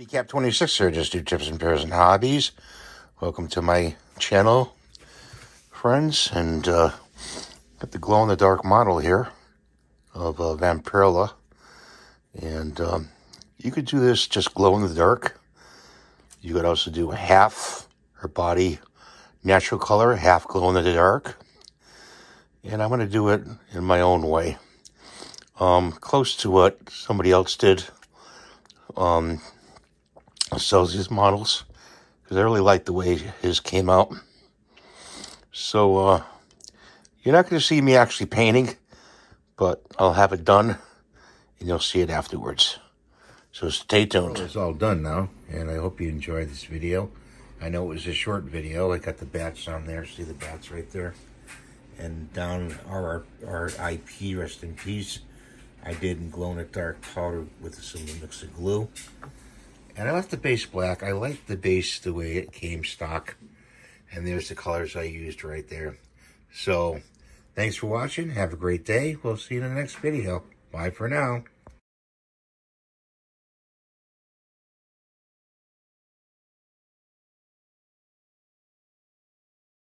Decap 26 here, just do tips and pairs and hobbies. Welcome to my channel, friends, and got the glow-in-the-dark model here of Vampirella, and you could do this just glow-in-the-dark. You could also do half her body natural color, half glow-in-the-dark, and I'm going to do it in my own way, close to what somebody else did. Sells his models because I really like the way his came out. So you're not going to see me actually painting, but I'll have it done and you'll see it afterwards. So stay tuned. Well, it's all done now, and I hope you enjoyed this video. I know it was a short video. I got the bats on there. See the bats right there, and down RIP, rest in peace. I did in glow-in-the-dark powder with some mix of glue. And I left the base black. I like the base the way it came stock. And there's the colors I used right there. So, thanks for watching. Have a great day. We'll see you in the next video. Bye for now.